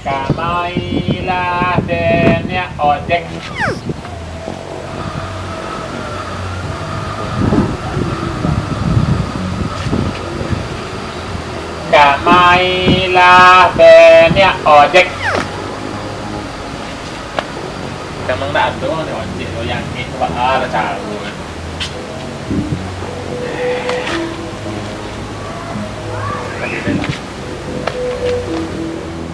Kamailah denya ojek. Kamailah denya ojek. Kamang đã đúng không? Để hỏi chị nó yang nghe các bạn là trả rồi.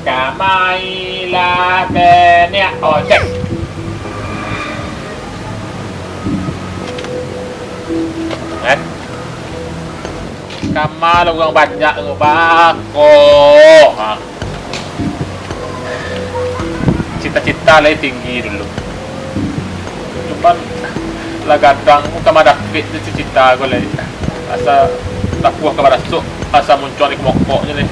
Kamailah denya ojek. Kan? Kamal orang banyak ngebako. Cita-cita lah tinggi dulu. Cuman lah gadang muka madapit tu cita-cita aku lah. Asa tak puas kepada sok. Asa muncul di kemokoknya ni.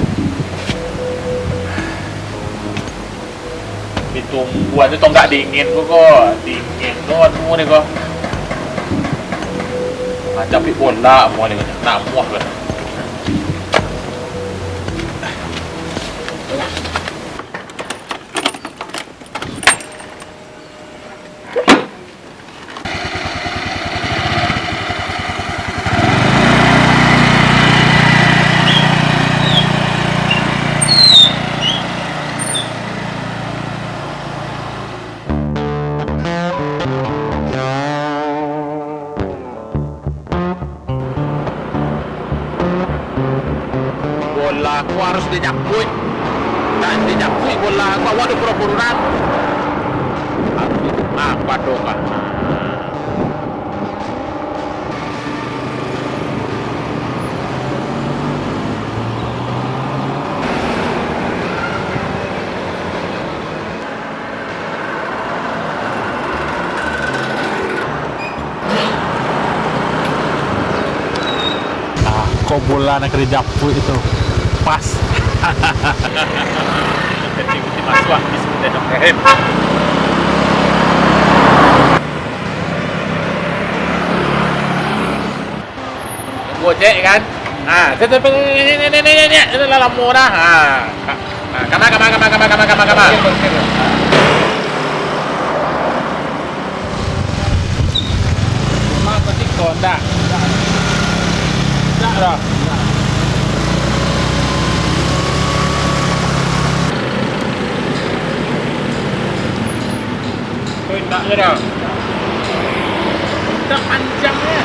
Ditunggu aja tong tak dingin kok. Dingin tu semua ni kok. Macam pik bola semua ni kok. Nak muah ke. Bola aku harus dinyapui. Dan dinyapui bola aku awak ada pura-puran. Apa dong kan? Kok bola nak kerja pun itu pas. Kecil-kecil masuk habis kita nak hem. Gojek kan? Ini lah lama dah. Kama. Mak pasti kondak. Tak dah. Kau tak ke dah? Tak panjang ya.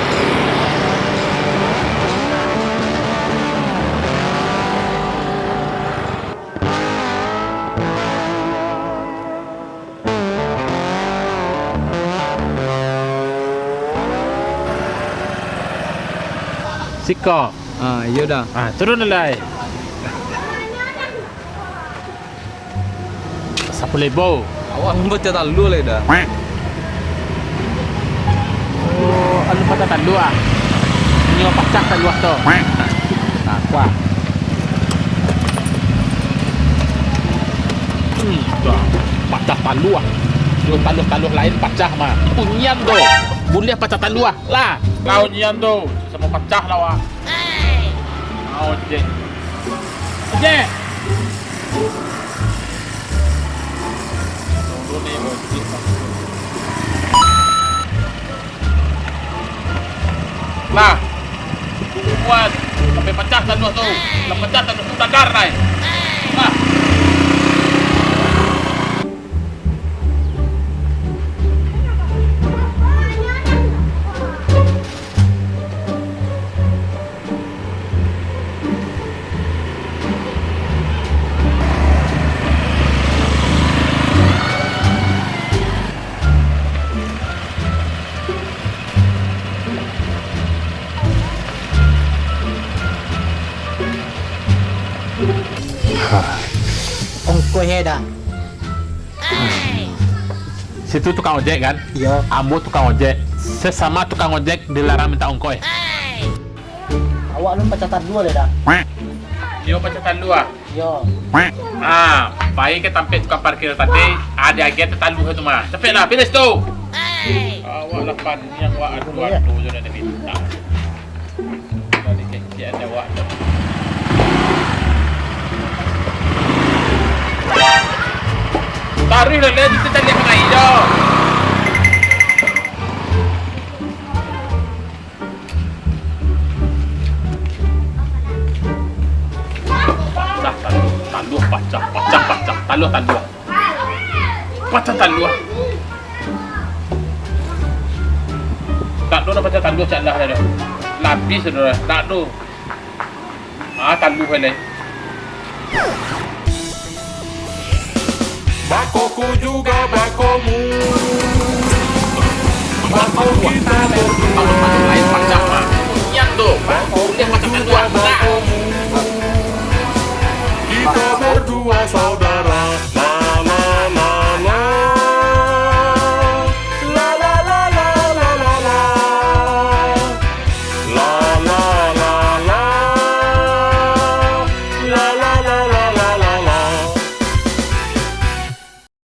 Siko. Ya dah. Turun lah. 10,000. Awak membaca tak lu lah dah. Oh, alu patah tak dua. Nyo pacak tak dua tu. Kuah. Dah. Pacak tak dua. Yo taluh lain pacah mah. Punyan tu. Boleh pacah tak dua lah. Kau nyian tu. Semua pecah lah wak. Ojek. Ojek. Tunggu ni ojek. Lah. Buat sampai pecah tanah tu. Lah pecah tanah tu dadar nai. Lah. Ongkos dah. Situ tukang ojek kan? Yo. Ambo tukang ojek. Sesama tukang ojek dilarang minta ongkos. Awak lu pecatan dua dah. Yo pecatan dua. Yo. Baik ke tampil tukang parkir tadi. Ada agen tertalu tu mah. Cepatlah pilih tu. Awak lapan yang awak adu je dah minta. Tadi kecil ada awak tu. Boleh kita tak lihat mengair dah. Taluh pacah. Taluh. Pacah taluh. Tak ada pacah taluh cak lah dah. Lapis dah. Tak ada. Taluh boleh. Bakoku juga bakomu. Bako kita berdua.